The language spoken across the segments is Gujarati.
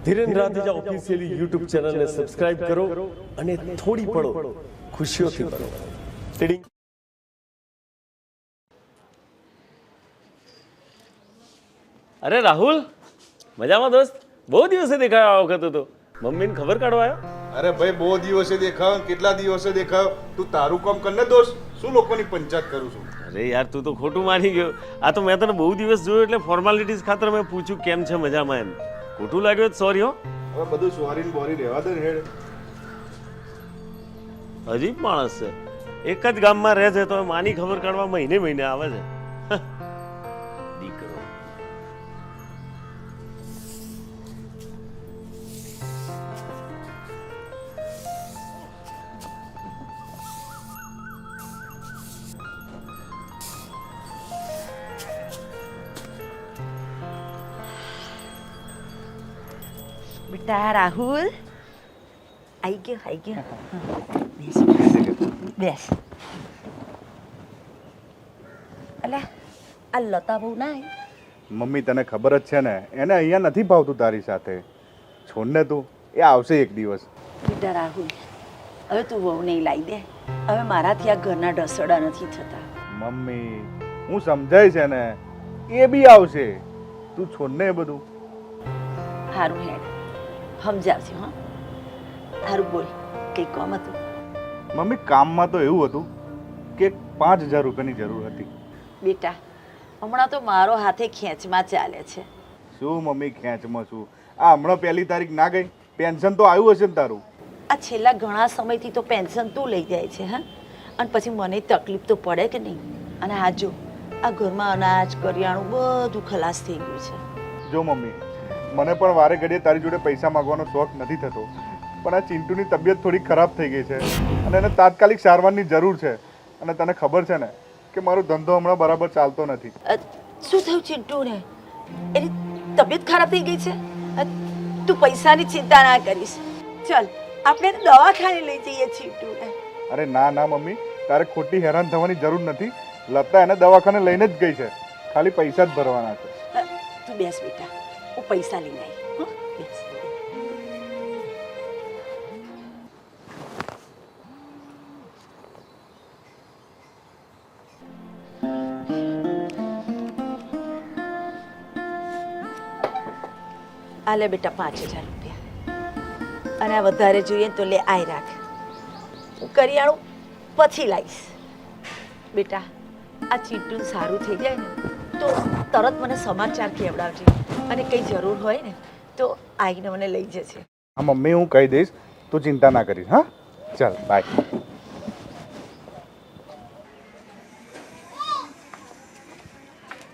ધીરેન રાધેજા ઓફિશિયલી યુટ્યુબ ચેનલને સબસ્ક્રાઇબ કરો અને થોડી પળો ખુશીઓથી ભરો. ટીડિંગ. અરે રાહુલ, મજામાં દોસ્ત? બહુ દિવસે દેખાયો આ વખતે તો. મમ્મીને ખબર કાઢવા આવ્યો? અરે ભાઈ બહુ દિવસે દેખાવ, કેટલા દિવસે દેખાવ. તું તારું કામ કર ને દોસ્ત, શું લોકોની પંચાયત કરું છું? અરે યાર, તું તો ખોટું માની ગયો. આ તો મેં તને બહુ દિવસ જોયો એટલે ફોર્માલિટીઝ ખાતર મેં પૂછ્યું કેમ છે, મજામાં એમ. ખોટું લાગ્યું સોરી હો. હવે બધું સોરી ને બોરી રહેવા દે ને હેડ. અજીબ માણસ છે. એક જ ગામમાં રહે છે તો માની ખબર કાઢવા મહિને મહિને આવે છે. દીકરો. બેટા રાહુલ, આવી ગયો. બેસ. અલા, આ લતા બહુ ના આવી? મમ્મી તને ખબર જ છે ને, એને અહીંયા નથી ભાવતું તારી સાથે. છોડ ને તું, એ આવશે એક દિવસ. બેટા રાહુલ, હવે તું વહુ નહીં લાવી દે. હવે મારાથી આ ઘરના ઢસડા નથી થતા. મમ્મી હું સમજાય છે ને, એ બી આવશે. તું છોડ ને એ બધું. સારું હેડ, સમજાવજો. હા સારું, બોલ, કંઈ કામ હતું? મમ્મી કામમાં તો એવું હતું કે 5,000 રૂપિયાની જરૂર હતી. બેટા, હમણાં તો મારો હાથે ખેંચમાં ચાલે છે. શું મમ્મી ખેંચમાં છું? આ હમણાં 1 તારીખ ના ગઈ, પેન્શન તો આવ્યું હશે ને તારું? આ છેલ્લા ઘણા સમયથી તો પેન્શન તું લઈ જાય છે. હા, અને પછી મને તકલીફ તો પડે કે નહીં? અને આ જો, આ ઘરમાં અનાજ કરિયાણું બધું ખલાસ થઈ ગયું છે. જો મમ્મી, મને પણ વારે ઘડીએ તારી જોડે પૈસા માંગવાનો શોખ નથી થતો, પણ આ ચિંટુની તબિયત થોડી ખરાબ થઈ ગઈ છે અને એને તાત્કાલિક સારવારની જરૂર છે. અને તને ખબર છે ને કે મારો ધંધો હમણાં બરાબર ચાલતો નથી. શું થયું ચિંટુને? એની તબિયત ખરાબ થઈ ગઈ છે? તું પૈસાની ચિંતા ના કરીશ. ચાલ, આપણે દવાખાને લઈ જઈએ ચિંટુને. અરે ના ના મમ્મી, તારે ખોટી હેરાન થવાની જરૂર નથી. લતા એને દવાખાને લઈને જ ગઈ છે, ખાલી પૈસા જ ભરવાના છે. તું બેસ બેટા, હું પૈસા લઈને આવી. હા, બેસ. આ લે બેટા 5,000 રૂપિયા. અને આ વધારે જોઈએ તો લે, આય રાખ. હું કરિયાણું પછી લાવીશ. બેટા, આ ચીટું સારું થઈ જાય ને તો તરત મને સમાચાર કહેવડાવજે. અને કંઈ જરૂર હોય ને તો આવીને મને લઈ જશે. હા મમ્મી, હું કહી દઈશ, તું ચિંતા ના કરીશ. હા ચાલ, બાય.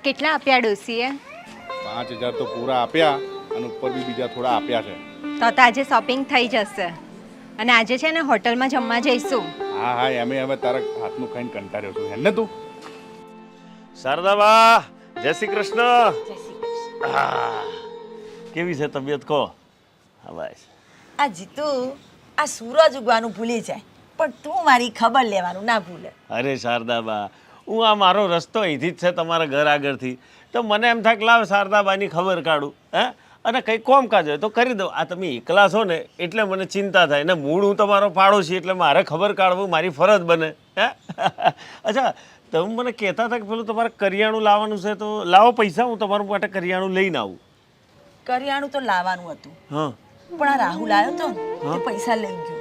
કેટલા આપ્યા ડોસીએ? 5,000 તો પૂરા આપ્યા અને ઉપર બી બીજા થોડા આપ્યા છે. તો આજે શોપિંગ થઈ જશે. અને આજે છે ને હોટલમાં જમવા જઈશું. હા હા, એમે હવે તારા હાથનું ખાઈને કંટાળ્યો છું. હેને તું? શારદાબા, જય શ્રી કૃષ્ણ. જય શ્રી કૃષ્ણ. કેવી છે તબિયત કહો? હા ભાઈ. આ જીતુ, આ સૂરજ ઉગવાનું ભૂલી જાય પણ તું મારી ખબર લેવાનું ના ભૂલે. અરે શારદાબા, હું આ મારો રસ્તો અહીંથી જ છે તમારા ઘર આગળથી, તો મને એમ થાય કે લાવ શારદાબાની ખબર કાઢું. હે, અને કંઈ કોમકાજ હોય તો કરી દઉં. આ તમે એકલા છો ને એટલે મને ચિંતા થાય ને. મૂળ હું તમારો પાડોશી એટલે મારે ખબર કાઢવું મારી ફરજ બને. હે, અચ્છા, તમે મને કહેતા હતા કે પેલું તમારે કરિયાણું લાવવાનું છે તો લાવો પૈસા, હું તમારું માટે કરિયાણું લઈને આવું. કરિયાણું તો લાવવાનું હતું, હા, પણ આ રાહુલ આવ્યો તો તે પૈસા લઈ ગયો.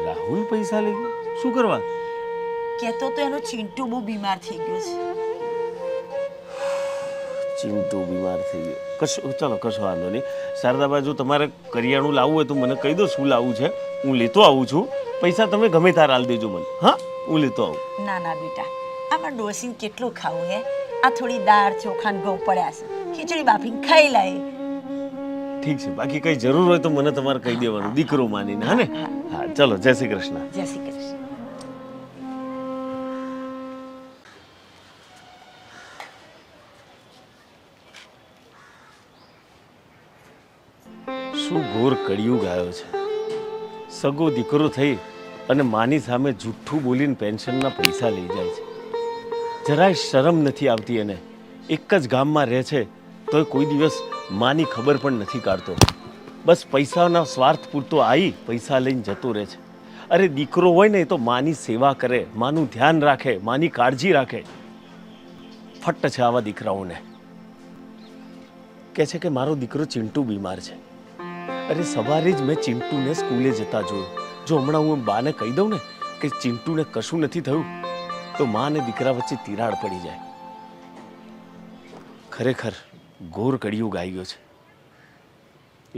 રાહુલ પૈસા લઈ ગયો? શું કરવા? કહેતો તો એનો ચિંટુ બહુ બીમાર થઈ ગયો છે. ચિંટુ બીમાર થઈ ગયો? કશું, ચાલો કશો વાંધો નહીં. શારદાબા, જો તમારે કરિયાણું લાવવું હોય તો મને કહી દો શું લાવવું છે, હું લેતો આવું છું. પૈસા તમે ગમે ત્યારે આલી દેજો મને. હા, હું લેતો આવું. ના ના બેટા, આમાં ડોસીને કેટલું ખાવું હે? આ થોડી દાળ ચોખા ને ઘઉં પડ્યા છે, ખીચડી બાફીને ખાઈ લાય. ઠીક છે, બાકી કઈ જરૂર હોય તો મને તમારે કહી દેવાનું, દીકરો માનીને. હા ને? હા, ચલો, જય શ્રી કૃષ્ણ. જય શ્રી કૃષ્ણ. શું ઘોર કળિયુગ આવ્યો છે. સગો દીકરો થઈ અને માની સામે જુઠ્ઠું બોલીને પેન્શનના પૈસા લઈ જાય છે. જરાય શરમ નથી આવતી એને. એક જ ગામમાં રહે છે તોય કોઈ દિવસ માની ખબર પણ નથી કાઢતો. બસ પૈસાના સ્વાર્થ પૂરતો આવી પૈસા લઈને જતો રહે છે. અરે દીકરો હોય ને એ તો માની સેવા કરે, માનું ધ્યાન રાખે, માની કાળજી રાખે. ફટ્ટ છે આવા દીકરાઓને. કહે છે કે મારો દીકરો ચિંટુ બીમાર છે. અરે સવારે જ મેં ચિંટુને સ્કૂલે જતા જોયું. જો હમણાં હું બાને કહી દઉં ને કે ચિંટુને કશું નથી થયું તો મા અને દીકરા વચ્ચે તિરાડ પડી જાય. ખરેખર ઘોર કળિયુગ આવી ગયો છે.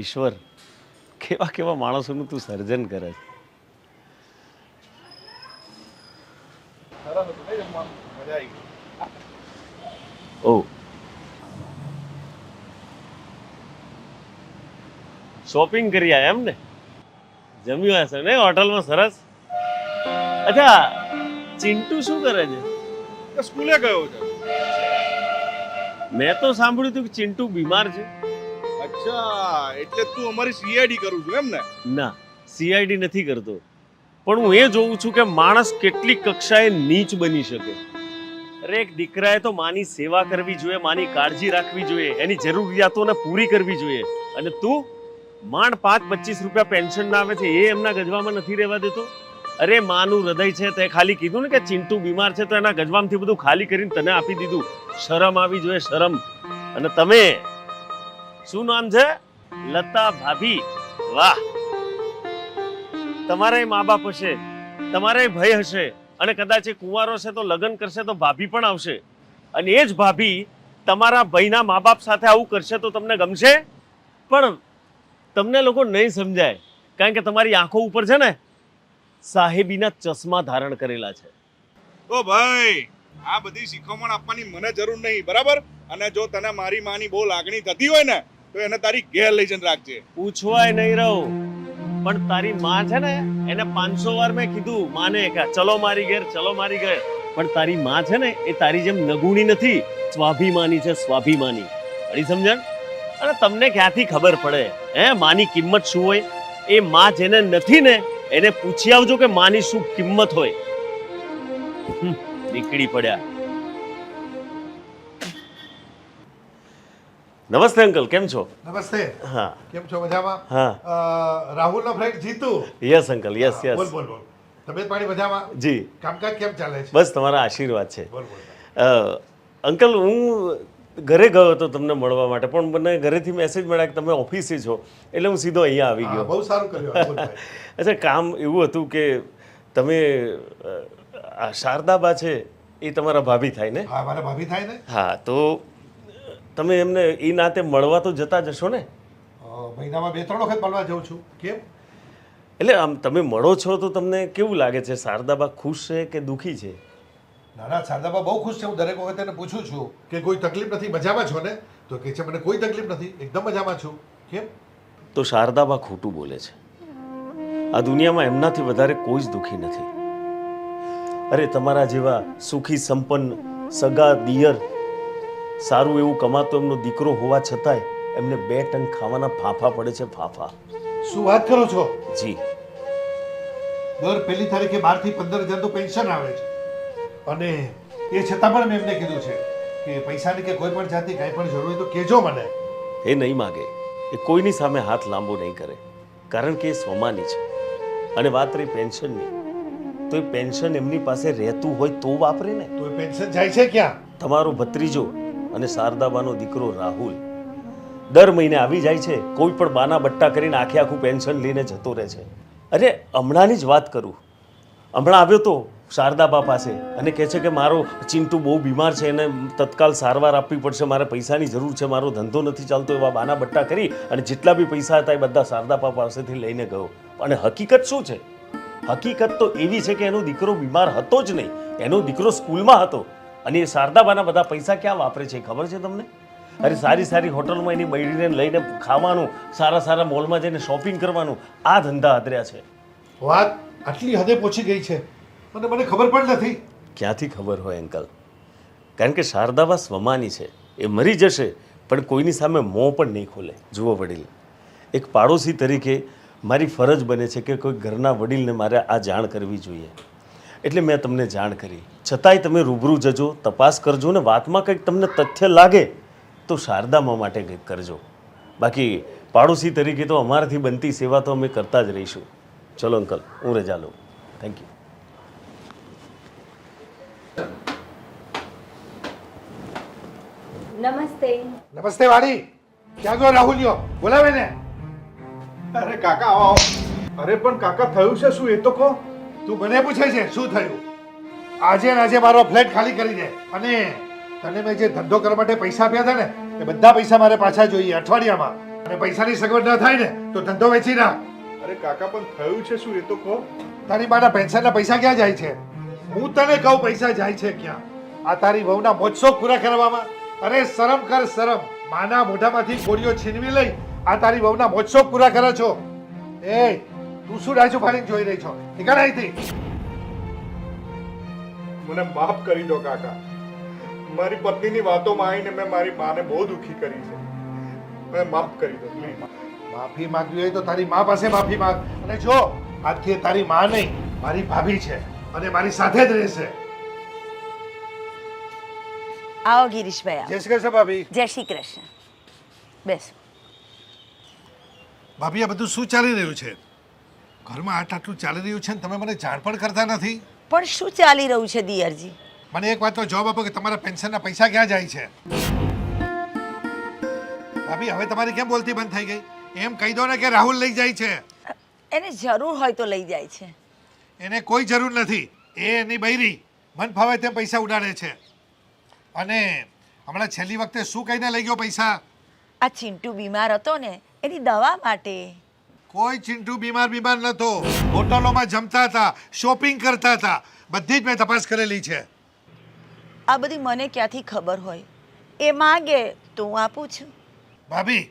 ઈશ્વર કેવા કેવા માણસોનું તું સર્જન કરે છે. સરસ હતું નહીં જમવાનું? મજા આવી ગઈ. ઓ શોપિંગ કરી આયા એમ ને? જમ્યું હશે ને હોટલમાં સરસ? અચ્છા ચિંટુ શું કરે છે? તો સ્કૂલે ગયો છે. મેં તો સાંભળ્યું હતું કે ચિંટુ બીમાર છે. અચ્છા, એટલે તું અમારી સીઆઈડી કરું છું એમ ને? ના, સીઆઈડી નથી કરતો, પણ હું એ જોઉં છું કે માણસ કેટલી કક્ષાએ નીચ બની શકે. અરે એક દીકરાએ તો માની સેવા કરવી જોઈએ, માની કાળજી રાખવી જોઈએ, એની જરૂરિયાતોને પૂરી કરવી જોઈએ. અને તું માંડ 5-25 રૂપિયા પેન્શન ના આવે છે એ એમના ગજવામાં નથી રહેવા દેતો. અરે માનું હૃદય છે તે ખાલી કીધું ને કે ચિંટુ બીમાર છે તો એના ગજવામથી બધું ખાલી કરીને તને આપી દીધું. શરમ આવી જોઈએ, શરમ. અને તમે શું નામ છે? લતા ભાભી. વાહ, તમારા મા બાપ હશે, તમારા ભાઈ હશે, અને કદાચ એ કુંવારો છે તો લગ્ન કરશે તો ભાભી પણ આવશે. અને એ જ ભાભી તમારા ભાઈના મા બાપ સાથે આવું કરશે તો તમને ગમશે? પણ તમને લોકો નહીં સમજાય, કારણ કે તમારી આંખો ઉપર છે ને સાહેબીના ચશ્મા ધારણ કરેલા છે. ઓ ભાઈ, આ બધી શીખવણ આપવાની મને જરૂર નહીં, બરાબર? અને જો તને મારી માની બહુ લાગણી થતી હોય ને તો એને તારી ઘેર લઈ જઈને રાખજે. પૂછવાય નહીં રહો, પણ તારી માં છે ને એને 500 વાર મેં કીધું માને કે ચલો મારી ઘેર, ચલો મારી ઘેર. પણ તારી માં છે ને એ તારી જેમ નગુણી નથી, સ્વાભિમાની છે, સ્વાભિમાની. અડી સમજણ? અને તમને ક્યાંથી ખબર પડે હે માની કિંમત શું હોય? એ માં જેને નથી ને એને પૂછી આવજો કે માની શું કિંમત હોય. નીકળી પડ્યા. નમસ્તે અંકલ, કેમ છો? નમસ્તે. હા કેમ છો? મજામાં? હા. રાહુલનો friend Jitu. Yes uncle, yes yes. બોલ બોલ બોલ. તબિયત પાણી મજામાં? જી, કામકાજ કેમ ચાલે છે? બસ તમારા આશીર્વાદ છે. બોલ બોલ. અંકલ હું ઘરે ગયો હતો તમને મળવા માટે, પણ મને ઘરેથી મેસેજ મળ્યા કે તમે ઓફિસે છો, એટલે હું સીધો અહીંયા આવી હા, ગયો. બહુ સારું કર્યું. બોલ ભાઈ. અચ્છા, કામ એવું હતું કે તમે આ શારદાબા છે એ તમારા ભાભી થાય ને? હા, મારા ભાભી થાય ને. હા, તો તમે એમને એ નાતે મળવા તો જતા જશો ને? મહિનામાં 2-3 વખત મળવા જાઉં છું. કેમ? એટલે આમ તમે મળો છો તો તમને કેવું લાગે છે? શારદાબા ખુશ છે કે દુઃખી છે? ના ના, શારદાબા બહુ ખુશ છે. હું દરેક વખત એને પૂછું છું કે કોઈ તકલીફ નથી, મજામાં છો ને? તો કહે છે મને કોઈ તકલીફ નથી, એકદમ મજામાં છું. કેમ? તો શારદાબા ખોટું બોલે છે. આ દુનિયામાં એમનાથી વધારે કોઈ જ દુઃખી નથી. અરે તમારા જેવા સુખી સંપન્ન સગા દિયર, સારું એવું કમાતો એમનો દીકરો હોવા છતાંય એમને 2 ટન ખાવાના ફાફા પડે છે, ફાફા. શું વાત કરો છો? જી, દર 1લી તારીખે 12 થી 15,000 તો પેન્શન આવે છે, અને એ છતાં પણ મેં એમને કીધું છે કે પૈસાની કે કોઈ પણ જાતની કાંઈ પણ જરૂર હોય તો કહેજો મને. એ નહીં માગે, એ કોઈની સામે હાથ લાંબો નહીં કરે, કારણ કે એ સ્વમાની છે. અને વાત રહી પેન્શનની, તો એ પેન્શન એમની પાસે રહેતું હોય તો વાપરે ને. તો એ પેન્શન જાય છે ક્યાં? તમારો ભત્રીજો અને શારદાબાનો દીકરો રાહુલ દર મહિને આવી જાય છે, કોઈ પણ બાના બટ્ટા કરીને આખું પેન્શન લઈને જતો રહે છે. અરે હમણાંની જ વાત કરું, હમણાં આવ્યો તો શારદાબા પાસે અને કહે છે કે મારો ચિંટુ બહુ બીમાર છે, એને તત્કાલ સારવાર આપવી પડશે, મારે પૈસાની જરૂર છે, મારો ધંધો નથી ચાલતો. એવા બાના બટ્ટા કરી અને જેટલા બી પૈસા હતા એ બધા શારદાબા પાસેથી લઈને ગયો. અને હકીકત શું છે? હકીકત તો એવી છે કે એનો દીકરો બીમાર હતો જ નહીં, એનો દીકરો સ્કૂલમાં હતો. અને એ શારદાબાના બધા પૈસા ક્યાં વાપરે છે ખબર છે તમને? અરે સારી સારી હોટલમાં એની બૈરીને લઈને ખાવાનું, સારા સારા મોલમાં જઈને શોપિંગ કરવાનું, આ ધંધા આદર્યા છે. વાત આટલી હદે પહોંચી ગઈ છે અને મને ખબર પણ નથી. ક્યાંથી ખબર હોય અંકલ? કારણ કે શારદાબા સ્વમાની છે, એ મરી જશે પણ કોઈની સામે મોં પણ નહીં ખોલે. જુઓ વડીલ, એક પાડોશી તરીકે મારી ફરજ બને છે કે કોઈ ઘરના વડીલને મારે આ જાણ કરવી જોઈએ, એટલે મેં તમને જાણ કરી. છતાંય તમે રૂબરૂ જજો, તપાસ કરજો, ને વાતમાં કંઈક તમને તથ્ય લાગે તો શારદામાં માટે કંઈક કરજો. બાકી પાડોશી તરીકે તો અમારાથી બનતી સેવા તો અમે કરતા જ રહીશું. ચલો અંકલ, હું રજા લઉં. Thank you. નમસ્તે. નમસ્તે વાડી. ક્યાં ગયો રાહુલિયો? બોલાવે ને. અરે કાકા આવો આવો. અરે પણ કાકા થયું છે શું એ તો કહો. તું મને પૂછે છે શું થયું? આજે ને આજે મારો ફ્લેટ ખાલી કરી દે. અને તને મેં જે ધંધો કરવા માટે પૈસા આપ્યા હતા ને એ બધા પૈસા મારે પાછા જોઈએ અઠવાડિયામાં. અને પૈસાની સગવડ ન થાય ને તો ધંધો વેચી નાખ. અરે કાકા પણ થયું છે શું એ તો કહો. તારી માના પેન્શનના પૈસા ક્યાં જાય છે? હું તને કહું પૈસા જાય છે ક્યાં? આ તારી વહુના મોજશોખ પૂરા કરવામાં. અરે શરમ કર શરમ. માના મોઢામાંથી ગોળીઓ છીનવી લઈ આ તારી વહુના મોજશોખ પૂરા કરે છો. એ તું શું રાજુ ફાડીને જોઈ રહી છો? નીકળ અહીંથી. મને માફ કરી દો કાકા. મારી પત્નીની વાતોમાં આવીને મેં મારી માને બહુ દુખી કરી છે. મને માફ કરી દો પ્લીઝ. માફી માંગવી હોય તો તારી મા પાસે માફી માંગ. અને જો આજથી એ તારી મા નહીં મારી ભાભી છે અને મારી સાથે જ રહેશે. આવો ગિરીશભાઈ, આવો. જય શ્રી કૃષ્ણ ભાભી. જય શ્રી કૃષ્ણ. બેસો. ભાભી આ બધું શું ચાલી રહ્યું છે? ઘરમાં આટલું ચાલી રહ્યું છે ને તમે મને જાણ પણ કરતા નથી. પણ શું ચાલી રહ્યું છે દિયરજી? મને એક વાતનો જવાબ આપો કે તમારા પેન્શનના પૈસા ક્યાં જાય છે? ભાભી હવે તમારી કેમ બોલતી બંધ થઈ ગઈ? એમ કહી દો ને કે રાહુલ લઈ જાય છે. એને જરૂર હોય તો લઈ જાય છે. એને કોઈ જરૂર નથી. એ એની બૈરી મન ફાવે તેમ પૈસા ઉડાડે છે. અને હમણાં છેલ્લી વખતે શું કહીને લઈ ગયો પૈસા? આ ચિંટુ બીમાર હતો ને એની દવા માટે. કોઈ ચિંટુ બીમાર નતો. હોટલોમાં જમતા હતા, શોપિંગ કરતા હતા. બધી જ મેં તપાસ કરેલી છે. આ બધી મને ક્યાંથી ખબર હોય? એ માંગે તો હું આપું છું. ભાભી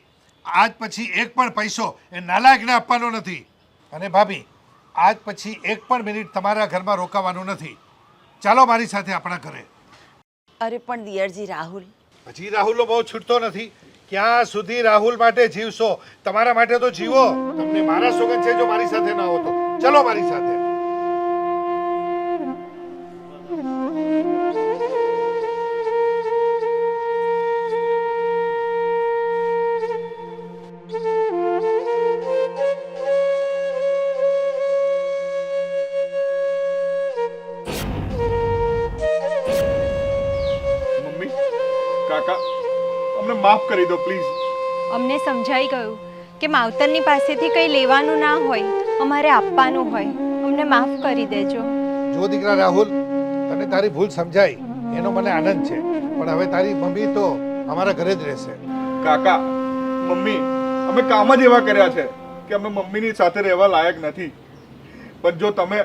આજ પછી એક પણ પૈસો એ નાલાયકને આપવાનો નથી. અને ભાભી આજ પછી એક પણ મિનિટ તમારા ઘરમાં રોકાવાનું નથી. ચાલો મારી સાથે આપણા ઘરે. અરે પણ દિયરજી, રાહુલ. હજી રાહુલનો બહુ છૂટતો નથી. ક્યાં સુધી રાહુલ માટે જીવશો? તમારા માટે તો જીવો. તમને મારા સોગંદ છે જો મારી સાથે ના હો તો. ચલો મારી સાથે. મમ્મી, કાકા, અમને માફ કરી દો પ્લીઝ. અમને સમજાઈ ગયું કે માવતરની પાસેથી કંઈ લેવાનું ના હોય, અમારે આપવાનું હોય. અમને માફ કરી દેજો. જો દીકરા રાહુલ, તને તારી ભૂલ સમજાઈ એનો મને આનંદ છે. પણ હવે તારી મમ્મી તો અમારા ઘરે જ રહેશે. કાકા, મમ્મી, અમે કામ જ એવા કર્યા છે કે અમે મમ્મીની સાથે રહેવા લાયક નથી. પણ જો તમે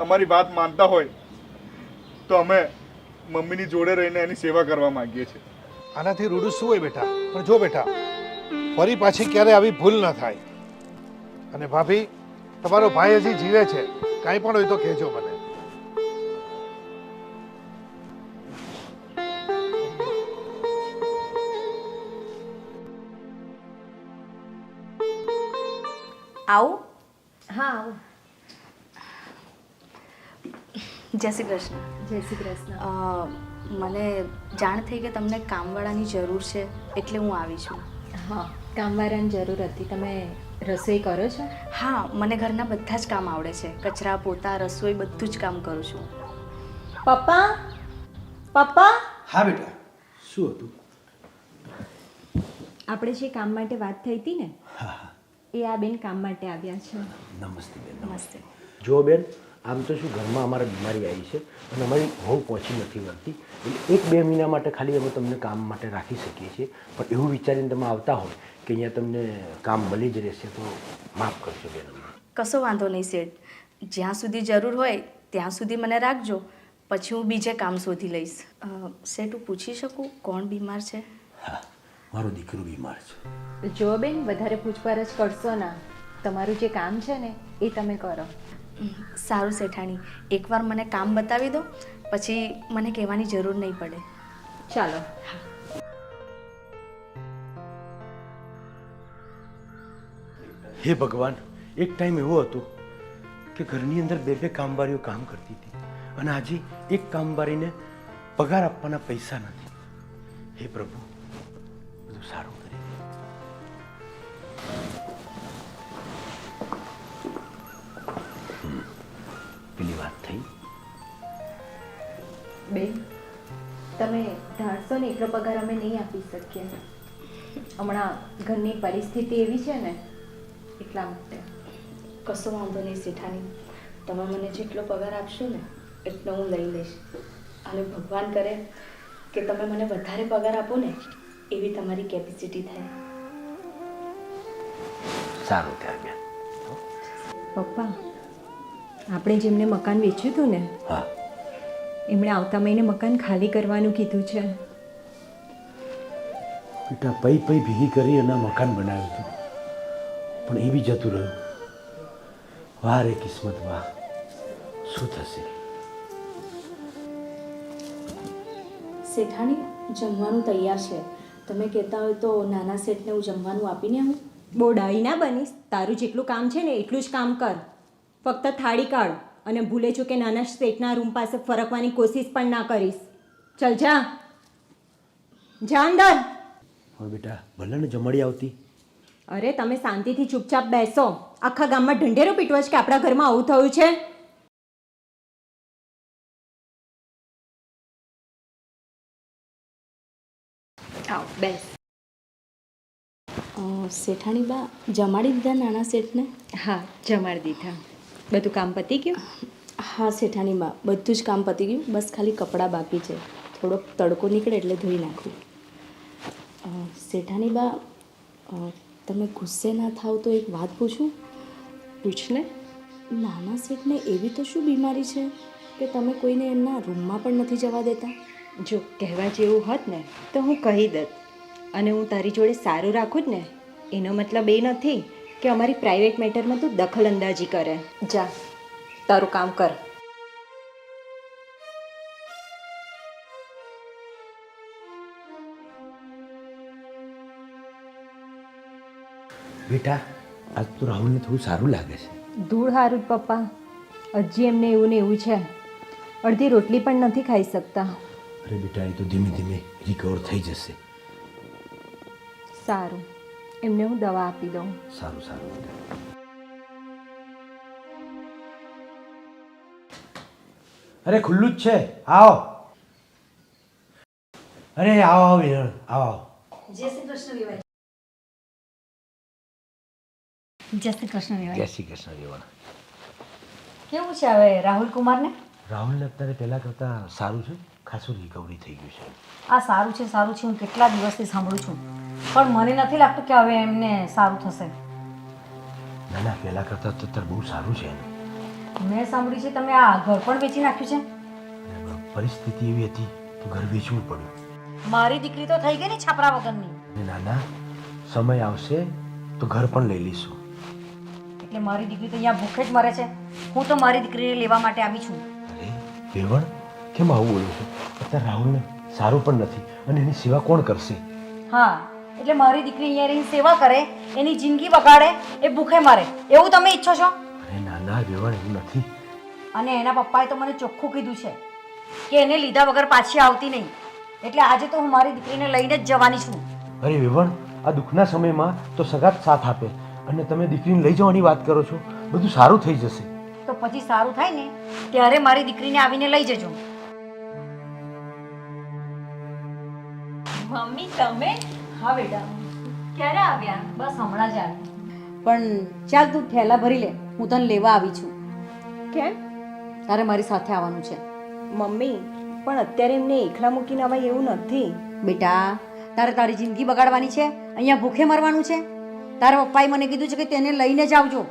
અમારી વાત માનતા હોય તો અમે મમ્મીની જોડે રહીને એની સેવા કરવા માંગીએ છીએ. આનાથી રૂડું શું હોય બેટા? પણ જો બેટા, ફરી પાછી ક્યારે આવી ભૂલ ન થાય. અને ભાભી, તમારો ભાઈ હજી જીવે છે. કાંઈ પણ હોય તો કહેજો મને. આવું. હા, આવો. જય શ્રી કૃષ્ણ. જય શ્રી કૃષ્ણ. મને જાણ થઈ કે તમને કામવાળાની જરૂર છે એટલે હું આવી છું. હા, કામવાળાની જરૂર હતી. તમે રસોઈ કરો છો? હા, મને ઘરના બધા જ કામ આવડે છે. કચરા, પોતા, રસોઈ બધું જ કામ કરું છું. પપ્પા, પપ્પા. હા બેટા, શું હતું? આપણે જે કામ માટે વાત થઈ હતી ને, એ આ બેન કામ માટે આવ્યા છે. નમસ્તે બેન. નમસ્તે. જો બેન, આમ તો શું ઘરમાં અમારે બીમારી આવી છે અને અમારી વહુ પહોંચી નથી વળતી, એટલે 1-2 મહિના માટે ખાલી અમે તમને કામ માટે રાખી શકીએ છીએ. પણ એવું વિચારીને તમે આવતા હોય કે અહીંયા તમને કામ મળી જ રહેશે તો માફ કરજો બેન. કશો વાંધો નહીં શેઠ. જ્યાં સુધી જરૂર હોય ત્યાં સુધી મને રાખજો. પછી હું બીજે કામ શોધી લઈશ. શેઠ, હું પૂછી શકું કોણ બીમાર છે? હા, મારો દીકરો બીમાર છે. જો બેન, વધારે પૂછપરછ કરશો ના. તમારું જે કામ છે ને એ તમે કરો. સારું શેઠાણી, એકવાર મને કામ બતાવી દો, પછી મને કહેવાની જરૂર નહીં પડે. ચાલો. હે ભગવાન, એક ટાઈમ એવો હતો કે ઘરની અંદર 2-2 કામવાળીઓ કામ કરતી હતી અને આજે એક કામવાળીને પગાર આપવાના પૈસા નથી. હે પ્રભુ, બધું સારું કરી દે. સમજશો ને એટલો પગાર અમે નહીં આપી શકીએ. હમણાં ઘરની પરિસ્થિતિ એવી છે ને એટલા માટે. કશો વાંધો નહીં શેઠાણી, તમે મને જેટલો પગાર આપશો ને એટલો હું લઈ લઈશ. અને ભગવાન કરે કે તમે મને વધારે પગાર આપો ને એવી તમારી કેપેસિટી થાય. સારું ત્યાં બેન. પપ્પા, આપણે જેમને મકાન વેચ્યું હતું ને હા, એમણે આવતા મહિને મકાન ખાલી કરવાનું કીધું છે. બેટા પૈ ભેગી કરી અને મકાન બનાવ્યું હતું, પણ એ બી જતું રહ્યું. વાહ રે કિસ્મત વાહ, શું થશે? શેઠાણી, જમવાનું તૈયાર છે. તમે કહેતા હોય તો નાના શેઠને હું જમવાનું આપીને આવું. બહુ ડાઈ ના બનીશ. તારું જેટલું કામ છે ને એટલું જ કામ કર. ફક્ત થાળી કાઢ અને ભૂલે છો કે નાના શેઠના રૂમ પાસે ફરકવાની કોશિશ પણ ના કરીશ. ચલ જા, જા અંદર. હવે બેટા ભલે ને જમડી આવતી. અરે તમે શાંતિથી ચૂપચાપ બેસો. આખા ગામમાં ઢંઢેરો પીટવો છે કે આપણા ઘરમાં આવું થયું છે. આવ બેસ. શેઠાણી બા, જમાડી દીધા નાના શેઠને? હા, જમાડી દીધા. બધું કામ પતી ગયું? હા શેઠાણી બા, બધું જ કામ પતી ગયું. બસ ખાલી કપડાં બાકી છે. થોડોક તડકો નીકળે એટલે ધોઈ નાખું. શેઠાણી બા, તમે ગુસ્સે ના થાવ તો એક વાત પૂછું? પૂછને. નાના શેઠને એવી તો શું બીમારી છે કે તમે કોઈને એમના રૂમમાં પણ નથી જવા દેતા? જો કહેવા જેવું હોત ને તો હું કહી દત, અને હું તારી જોડે સારું રાખું જ ને એનો મતલબ એ નથી કે અમારી પ્રાઇવેટ મેટરમાં તું દખલ અંદાજી કરે. જા, તારું કામ કર. બેટા આજ તો રાહુલને થોડું સારું લાગે છે. ધૂળ હારું જ પપ્પા, હજી એમને એવું ને એવું છે. અડધી રોટલી પણ નથી ખાઈ શકતા. અરે બેટા એ તો ધીમે ધીમે રિકવર થઈ જશે. સારું, એમને હું દવા આપી દઉં. સારું સારું બેટા. અરે ખુલ્લું જ છે, આવો. અરે આવો આવો વિરણ, આવો આવો. જય શ્રી કૃષ્ણ વિવાહ. જય શ્રી કૃષ્ણ વિવાહ. જય શ્રી કૃષ્ણ વિરણ. કેવું છે હવે રાહુલ કુમારને? રાહુલને અત્યારે પહેલાં કરતાં સારું છે, ખાસું રિકવરી થઈ ગયું છે. આ સારું છે હું કેટલા દિવસથી સાંભળું છું, પણ મને નથી લાગતું કે હવે એમને સારું થશે. ના ના પહેલાં કરતાં તો અત્યારે બહુ સારું છે એને. મેં સાંભળ્યું છે તમે આ ઘર પણ વેચી નાખ્યું છે. અને પરિસ્થિતિ એવી હતી તો ઘર વેચવું પડ્યું. મારી દીકરી તો થઈ ગઈ ને છાપરા વગરની. અને નાના સમય આવશે તો ઘર પણ લઈ લઈશું. એટલે મારી દીકરી તો અહીંયા ભૂખે જ મરે છે. હું તો મારી દીકરીને લેવા માટે આવી છું. અરે વેવણ, કેમ આવું બોલું છું? અત્યારે રાહુલને સારું પણ નથી અને એની સેવા કોણ કરશે? હા, એટલે મારી દીકરી અહીંયા રહીને સેવા કરે, એની જિંદગી બગાડે, એ ભૂખે મરે એવું તમે ઈચ્છો છો? અરે નાના વેવણ, એવું નથી. અને એના પપ્પાએ તો મને ચોખ્ખું કીધું છે કે એને લીધા વગર પાછી આવતી નહીં. એટલે આજે તો હું મારી દીકરીને લઈને જ જવાની છું. અરે વેવણ, આ દુઃખના સમયમાં તો સગાત સાથ આપે અને તમે દીકરીને લઈ જવાની વાત કરો છો. બધું સારું થઈ જશે. તો પછી સારું થાય ને ત્યારે મારી દીકરીને આવીને લઈ જજો. મમ્મી તમે? હા બેટા. ક્યારે આવ્યા? બસ હમણાં જ આવી. પણ ચાલ તું થેલા ભરી લે, હું તને લેવા આવી છું. કેમ? તારે મારી સાથે આવવાનું છે. મમ્મી પણ અત્યારે એમને એકલા મૂકીને અવાય એવું નથી. બેટા, તારે તારી જિંદગી બગાડવાની છે? અહીંયા ભૂખે મરવાનું છે? તારા પપ્પાએ મને કીધું છે કે તેને લઈને જ આવજો.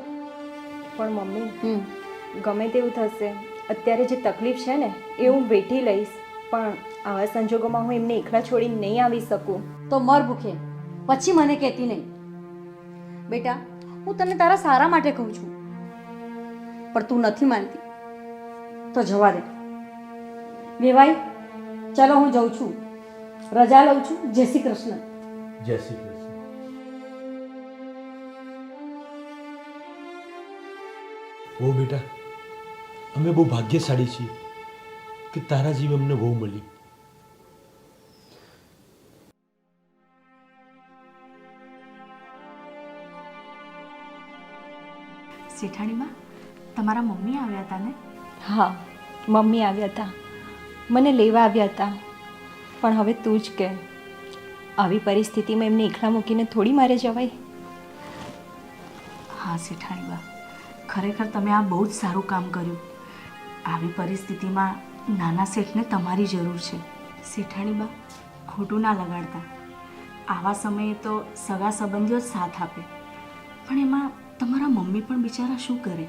પણ મમ્મી ગમે તેવું થશે, અત્યારે જે તકલીફ છે ને એ હું વેઠી લઈશ, પણ આવા સંજોગોમાં હું એમને એકલા છોડીને નહીં આવી શકું. તો મર ભૂખે, પછી મને કહેતી નહીં. બેટા, હું તને તારા સારા માટે કહું છું, પણ તું નથી માનતી તો જવા દે. વેવાઈ, ચલો હું જઉં છું, રજા લઉં છું. જય શ્રી કૃષ્ણ. જય શ્રી કૃષ્ણ. ઓ બેટા, અમે બહુ ભાગ્યશાળી છીએ કે તારા જેવી અમને વહુ મળી. શેઠાણીમાં તમારા મમ્મી આવ્યા હતા ને? હા, મમ્મી આવ્યા હતા, મને લેવા આવ્યા હતા. પણ હવે તું જ કે આવી પરિસ્થિતિમાં એમને એકલા મૂકીને થોડી મારે જવાય. હા શેઠાણી બા, ખરેખર તમે આ બહુ જ સારું કામ કર્યું. આવી પરિસ્થિતિમાં નાના શેઠને તમારી જરૂર છે. શેઠાણી બા, ખોટું ના લગાડતા. આવા સમયે તો સગા સંબંધીઓ જ સાથ આપે, પણ એમાં તમારા મમ્મી પણ બિચારા શું કરે?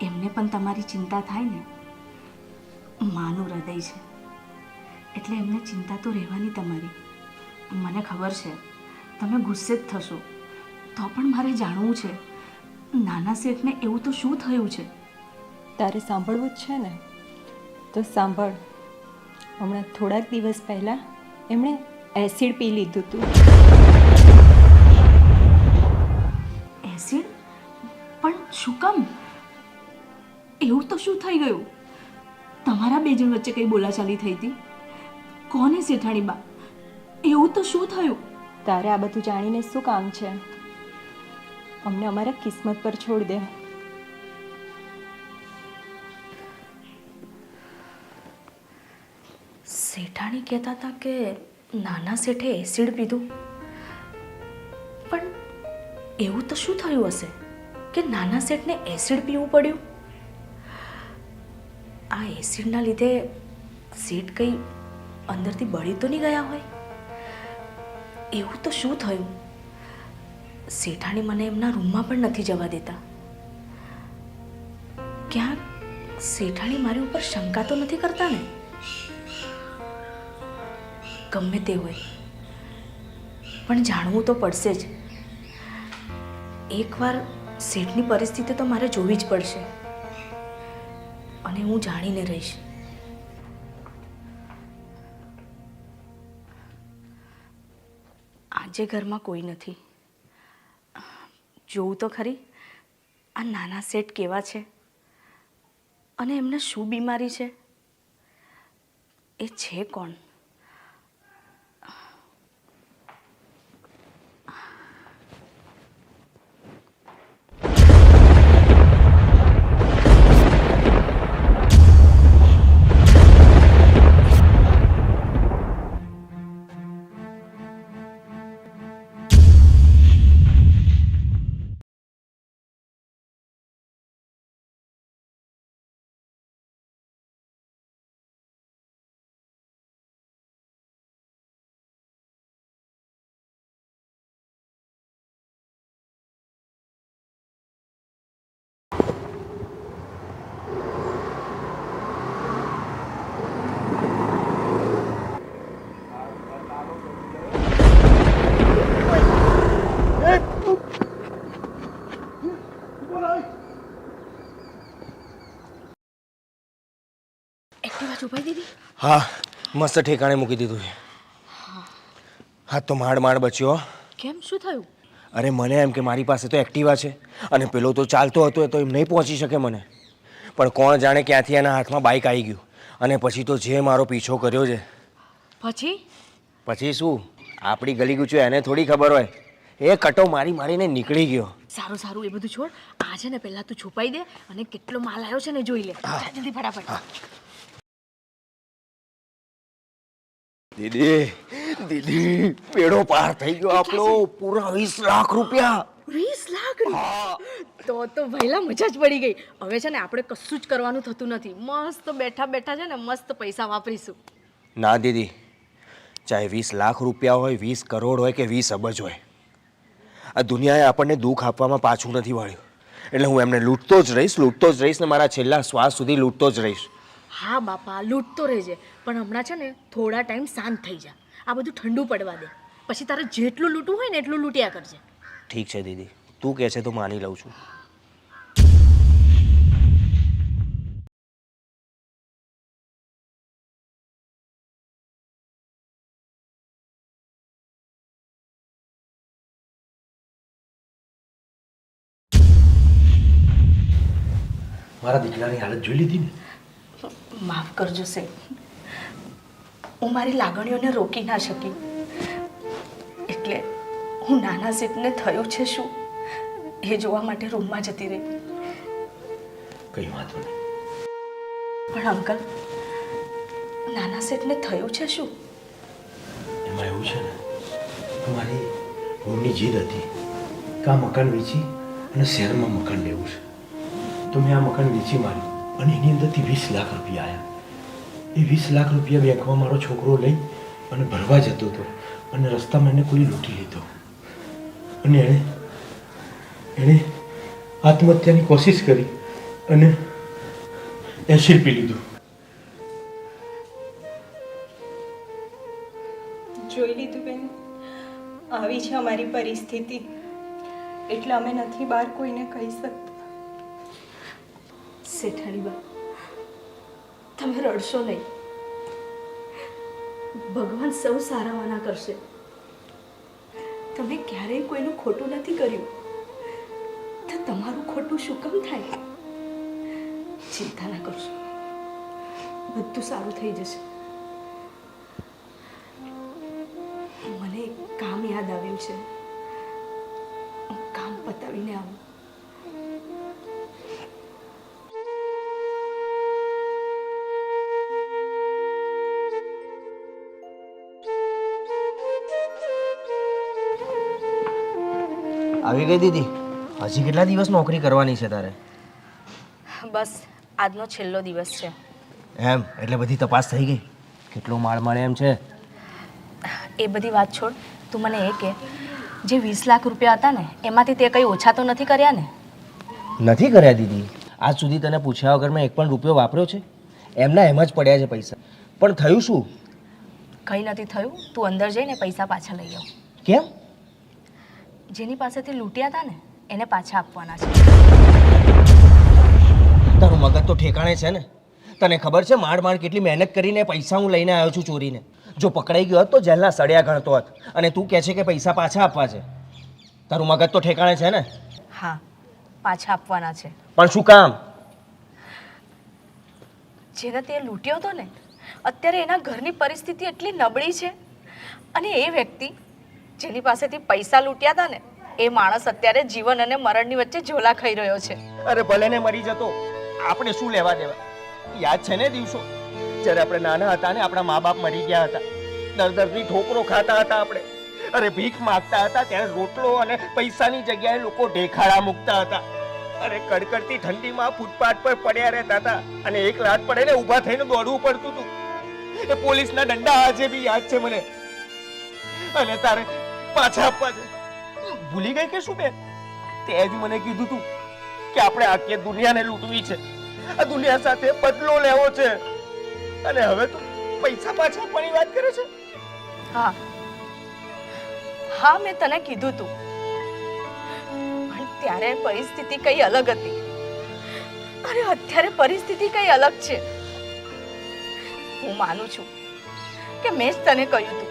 એમને પણ તમારી ચિંતા થાય ને. માનું હૃદય છે એટલે એમને ચિંતા તો રહેવાની તમારી. મને ખબર છે તમે ગુસ્સે જ થશો, તો પણ મારે જાણવું છે નાના શેઠને એવું તો શું થયું છે? તારે સાંભળવું જ છે ને તો સાંભળ. હમણાં થોડાક દિવસ પહેલાં એમણે એસિડ પી લીધું હતું. એસિડ? પણ શું કામ? એવું તો શું થઈ ગયું? તમારા બે જણ વચ્ચે કઈ બોલાચાલી થઈ હતી? કોને શેઠાણી બા? એવું તો શું થયું? તારે આ બધું જાણીને શું કામ છે? અમને અમારા કિસ્મત પર છોડ દે. શેઠાણી કહેતા હતા કે નાના શેઠે એસિડ પીધું, પણ એવું તો શું થયું હશે કે નાના શેઠને એસિડ પીવું પડ્યું? આ એસિડના લીધે શેઠ કંઈ અંદરથી બળી તો નહીં ગયા હોય? એવું તો શું થયું? શેઠાણી મને એમના રૂમમાં પણ નથી જવા દેતા. ક્યાંક શેઠાણી મારી ઉપર શંકા તો નથી કરતા ને? ગમે તે હોય, પણ જાણવું તો પડશે જ. એકવાર શેઠની પરિસ્થિતિ તો મારે જોવી જ પડશે, અને હું જાણીને રહીશ. આજે ઘરમાં કોઈ નથી. જોવું તો ખરી આ નાના શેઠ કેવા છે અને એમને શું બીમારી છે? એ છે કોણ? એક્ટિવા છુપાઈ દીધી? હા, મસ્ત ઠેકાણે મૂકી દીધું છે. હા તો માંડ બચ્યો. કેમ, શું થયું? અરે મને એમ કે મારી પાસે તો એક્ટિવા છે અને પેલો તો ચાલતો હતો તો એમ નહીં પહોંચી શકે મને. પણ કોણ જાણે ક્યાંથી એના હાથમાં બાઇક આવી ગયું અને પછી તો જે મારો પીછો કર્યો છે. પછી શું, આપણી ગલી ગુચો એને થોડી ખબર હોય. એ કટો મારીને નીકળી ગયો. સારું સારું, એ બધું છોડ. આ છે ને પહેલા તું છુપાઈ દે અને કેટલો માલ આવ્યો છે ને જોઈ લે. જલ્દી ફટાફટ. દીદી પેડો પાર થઈ ગયો આપણો. પૂરા 20 લાખ રૂપિયા. 20 લાખ? તો ભઈલા મજા જ પડી ગઈ. હવે છે ને આપણે કશું જ કરવાનું થતું નથી. મસ્ત બેઠા બેઠા છે ને મસ્ત પૈસા વાપરીશું. ના દીદી, ચાહે 20 લાખ રૂપિયા હોય, 20 કરોડ હોય કે 20 અબજ હોય, આ દુનિયાએ આપણને દુઃખ આપવામાં પાછું નથી વાળ્યું. એટલે હું એમને લૂંટતો જ રહીશ ને મારા છેલ્લા શ્વાસ સુધી લૂંટતો જ રહીશ. હા બાપા, લૂંટતો રહેજે, પણ હમણાં છે ને થોડા ટાઈમ શાંત થઈ જા. આ બધું ઠંડુ પડવા દે, પછી તારે જેટલું લૂંટવું હોય ને એટલું લૂંટ્યા કરજે. ઠીક છે દીદી, તું કહે છે તો માની લઉં છું. મારા દીકરાની હાલત જોઈ લીધી ને? માફ કરજો સાહેબ, હું મારી લાગણીઓને રોકી ના શકી. એટલે હું નાના શેઠને થયું છે શું એ જોવા માટે રૂમમાં જતી રહી. કઈ વાંધો નહીં. પણ અંકલ, નાના શેઠને થયું છે શું? એવું છે ને, અમારી બહુની જીદ હતી કે આ મકાન વેચી અને શહેરમાં મકાન લેવું છે. તો મેં આ મકાન વેચી માર્યું અને એની અંદરથી 20 લાખ રૂપિયા આવ્યા. એ 20 લાખ રૂપિયા બેંકમાં મારો છોકરો લઈ અને ભરવા જતો હતો અને રસ્તામાં એને કોઈ લૂંટી લીધો અને એણે આત્મહત્યાની કોશિશ કરી અને એસિડ પી લીધું. જોઈ લીધું બેન, આવી છે અમારી પરિસ્થિતિ, એટલે અમે નથી બહાર કોઈને કહી શકતા. શેઠાણી બા, તમે રડશો નહીં. ભગવાન સૌ સારાવાના કરશે. તમે ક્યારેય કોઈનું ખોટું નથી કર્યું, તો તમારું ખોટું શું કામ થાય? ચિંતા ના કરશો, બધું સારું થઈ જશે. મને એક કામ યાદ આવ્યું છે, હું કામ પતાવીને આવું. આવી ગઈ દીદી? હજી કેટલા દિવસ નોકરી કરવાની છે તારે? બસ આજનો છેલ્લો દિવસ છે. એમ? એટલે બધી તપાસ થઈ ગઈ? કેટલો માળ મળે એમ છે? એ બધી વાત છોડ, તું મને એ કે જે 20 લાખ રૂપિયા હતા ને એમાંથી તે કંઈ ઓછા તો નથી કર્યા ને? નથી કર્યા દીદી. આજ સુધી તને પૂછ્યા વગર મેં એક પણ રૂપિયો વાપર્યો છે? એમના એમ જ પડ્યા છે પૈસા. પણ થયું શું? કંઈ નથી થયું. તું અંદર જઈને પૈસા પાછા લઈ આવ. કેમ? જેની પાસેથી લૂંટ્યા હતા ને એને પાછા આપવાના છે. તારું મગજ તો ઠેકાણે છે ને? તને ખબર છે માંડ કેટલી મહેનત કરીને પૈસા હું લઈને આવ્યો છું ચોરીને? જો પકડાઈ ગયો હોત તો જેલના સળિયા ગણતો હોત, અને તું કહે છે કે પૈસા પાછા આપવા છે. તારું મગજ તો ઠેકાણે છે ને? હા, પાછા આપવાના છે. પણ શું કામ? જેને તે લૂંટ્યો હતો ને અત્યારે એના ઘરની પરિસ્થિતિ એટલી નબળી છે, અને એ વ્યક્તિ જેની પાસેથી પૈસા લૂંટ્યા હતા ને એ માણસ અત્યારે જીવન અને મરણની વચ્ચે ઝોલા ખાઈ રહ્યો છે. અરે ભલે ને મરી જતો, આપણે શું લેવા દેવા? યાદ છે ને દિવસો જ્યારે આપણે નાના હતા ને આપણા મા બાપ મરી ગયા હતા, દરદરની ઠોકરો ખાતા હતા આપણે. અરે ભીખ માંગતા હતા ત્યારે રોટલો અને પૈસાની જગ્યાએ લોકો ઢેખાડા મૂકતા હતા. અરે કડકડતી ઠંડીમાં ફૂટપાથ પર પડ્યા રહેતા હતા અને એક રાત પડે ને ઊભા થઈને દોડવું પડતું હતું. એ પોલીસના દંડા આજે બી યાદ છે મને. અને તારે પાછા આપવા છે. ભૂલી ગઈ કે શું બેન? તે જ મને કીધું તું કે આપણે આખી દુનિયાને લૂંટવી છે, આ દુનિયા સાથે બદલો લેવો છે, અને હવે તું પૈસા પાછા આપવાની વાત કરે છે? હા હા, મેં તને કીધું તું, પણ ત્યારે પરિસ્થિતિ કઈ અલગ હતી અને અત્યારે પરિસ્થિતિ કઈ અલગ છે. હું માનું છું કે મેં જ તને કહ્યું હતું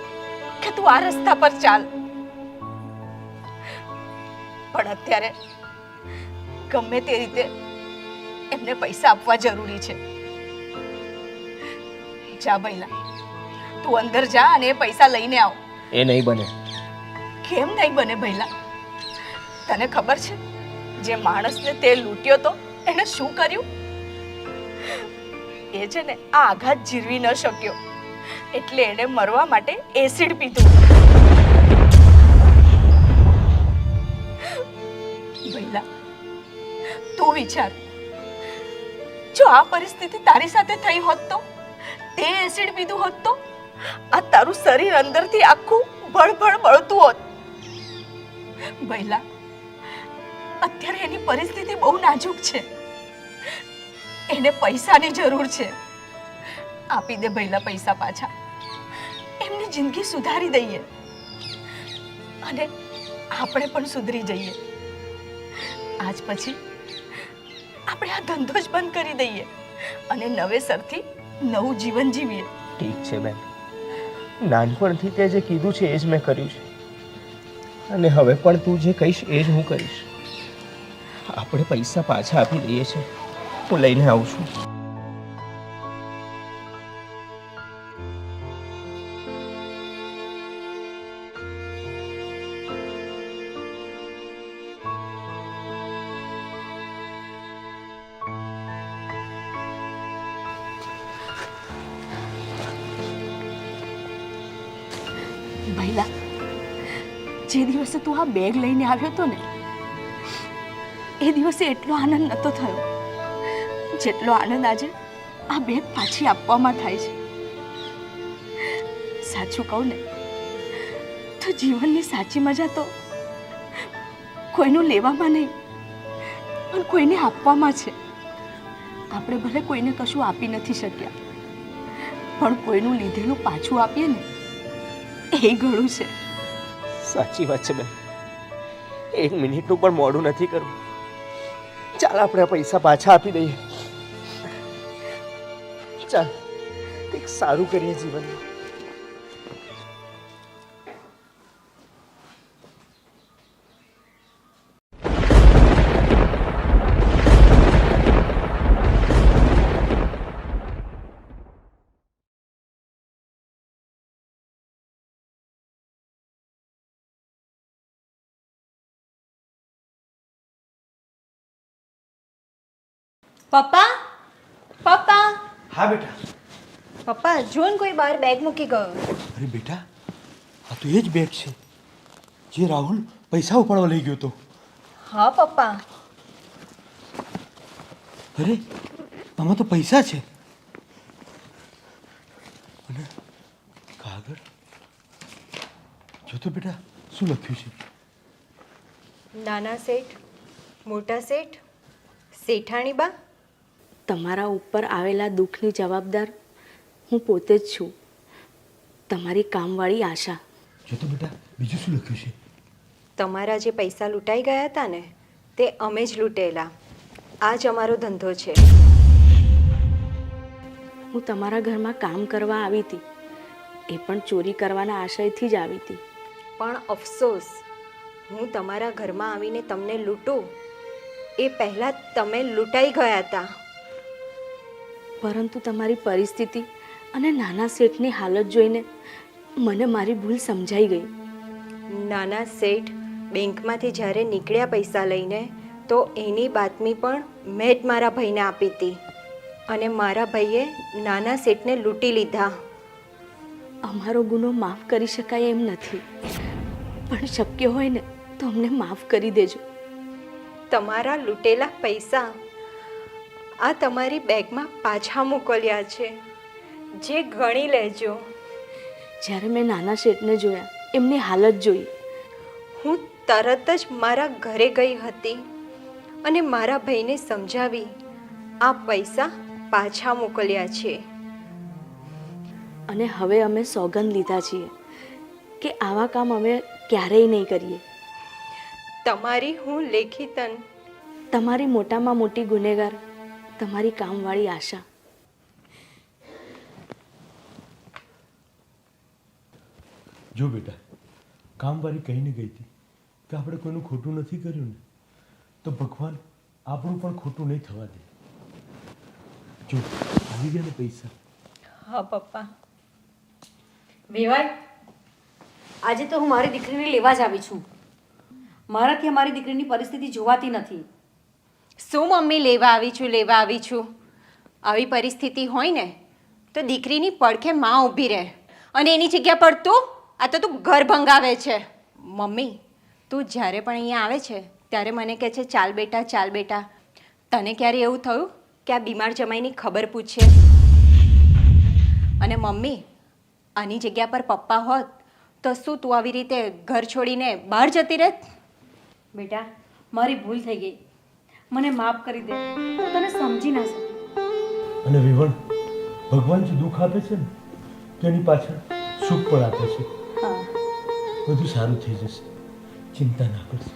કે તું આ રસ્તા પર ચાલ, પણ અત્યારે ગમે તે રીતે એમને પૈસા આપવા જરૂરી છે. જા ભૈલા, તું અંદર જા અને એ પૈસા લઈને આવ. એ નહીં બને. કેમ નહીં બને ભૈલા? તને ખબર છે જે માણસને તે લૂંટ્યો તો એને શું કર્યું? એ છે ને આ આઘાત જીરવી ન શક્યો એટલે એને મરવા માટે એસિડ પીધું. ભૈલા, તું વિચાર, જો આ પરિસ્થિતિ તારી સાથે થઈ હોત તો તે એસિડ પીધું હોત તો આ તારું શરીર અંદરથી આખું ભળભળ બળતું હોત. ભૈલા, અત્યારે એની પરિસ્થિતિ બહુ નાજુક છે, એને પૈસાની જરૂર છે. આપી દે ભૈલા પૈસા પાછા, એમની જિંદગી સુધારી દઈએ અને આપણે પણ સુધરી જઈએ. આજ પછી આપણે આ ધંધો જ બંધ કરી દઈએ અને નવેસરથી નવું જીવન જીવીએ. ઠીક છે બેન, નાનપણથી તે જે કીધું છે એ જ મેં કર્યું છે, અને હવે પણ તું જે કહીશ એ જ હું કરીશ. આપણે પૈસા પાછા આપી દઈએ છીએ, હું લઈને આવું છું. ભઈલા, જે દિવસે તું આ બેગ લઈને આવ્યો હતો ને, એ દિવસે એટલો આનંદ નહોતો થયો જેટલો આનંદ આજે આ બેગ પાછી આપવામાં થાય છે. સાચું કહું ને તો જીવનની સાચી મજા તો કોઈનું લેવામાં નહીં પણ કોઈને આપવામાં છે. આપણે ભલે કોઈને કશું આપી નથી શક્યા, પણ કોઈનું લીધેલું પાછું આપીએ ને એ ઘણું છે. સાચી વાત છે બેન, 1 મિનિટનું પણ મોડું નથી કરવું. ચાલ આપણે આ પૈસા પાછા આપી દઈએ. ચાલ કંઈક સારું કરીએ જીવનમાં. પપ્પા, પપ્પા, હા બેટા. પપ્પા, જો ને કોઈ બહાર બેગ મૂકી ગયો. અરે બેટા, આ તો એ જ બેગ છે જે રાહુલ પૈસા ઉપાડવા લઈ ગયો હતો. હા પપ્પા. અરે આમાં તો પૈસા છે અને કાગળ. જો તો બેટા શું લખ્યું છે? નાના શેઠ, મોટા શેઠ, શેઠાણી બા. તમારા ઉપર આવેલા દુઃખની જવાબદાર હું પોતે જ છું, તમારી કામવાળી આશા. જો તો બેટા બીજું શું લખ્યું છે? તમારા જે પૈસા લૂંટાઈ ગયા હતા ને તે અમે જ લૂંટેલા. આ જ અમારો ધંધો છે. હું તમારા ઘરમાં કામ કરવા આવી હતી, એ પણ ચોરી કરવાના આશયથી જ આવી હતી. પણ અફસોસ, હું તમારા ઘરમાં આવીને તમને લૂંટું એ પહેલાં તમે લૂંટાઈ ગયા હતા. પરંતુ તમારી પરિસ્થિતિ અને નાના શેઠની હાલત જોઈને મને મારી ભૂલ સમજાઈ ગઈ. નાના શેઠ બેંકમાંથી જ્યારે નીકળ્યા પૈસા લઈને તો એની બાતમી પણ મેં જ મારા ભાઈને આપી હતી અને મારા ભાઈએ નાના શેઠને લૂંટી લીધા. અમારો ગુનો માફ કરી શકાય એમ નથી, પણ શક્ય હોય ને તો અમને માફ કરી દેજો. તમારા લૂંટેલા પૈસા આ તમારી બેગમાં પાછા મોકલ્યા છે, જે ગણી લેજો. જ્યારે મેં નાના શેઠને જોયા, એમની હાલત જોઈ, હું તરત જ મારા ઘરે ગઈ હતી અને મારા ભાઈને સમજાવી આ પૈસા પાછા મોકલ્યા છે. અને હવે અમે સોગંદ લીધા છીએ કે આવા કામ અમે ક્યારેય નહીં કરીએ. તમારી હું લેખિતન તમારી મોટામાં મોટી ગુનેગાર તમારી કામવાળી આશા. જો બેટા, કામવાળી કહીને ગઈ હતી કે આપણે કોઈનું ખોટું નથી કર્યું ને, તો ભગવાન આપણું પણ ખોટું નહીં થવા દે. જો આવી ગયા ને પૈસા. હા પપ્પા. વેવાય, આજે તો હું મારી દીકરીને લેવા જ આવી છું. મારાથી અમારી દીકરીની પરિસ્થિતિ જોવાતી નથી. શું મમ્મી લેવા આવી છું? આવી પરિસ્થિતિ હોય ને તો દીકરીની પડખે માં ઊભી રહે અને એની જગ્યા પર તું ઘર ભંગાવે છે. મમ્મી, તું જ્યારે પણ અહીંયા આવે છે ત્યારે મને કહે છે ચાલ બેટા, ચાલ બેટા. તને ક્યારે એવું થયું કે આ બીમાર જમાઈની ખબર પૂછે? અને મમ્મી, આની જગ્યા પર પપ્પા હોત તો શું તું આવી રીતે ઘર છોડીને બહાર જતી રહેત? બેટા, મારી ભૂલ થઈ ગઈ, મને માફ કરી દે. હું તને સમજી ના શકી. અને વિવણ, ભગવાન જે દુઃખ આપે છે ને તેની પાછળ સુખ પણ આપે છે. હા, બધું સારું થઈ જશે, ચિંતા ના કરશો.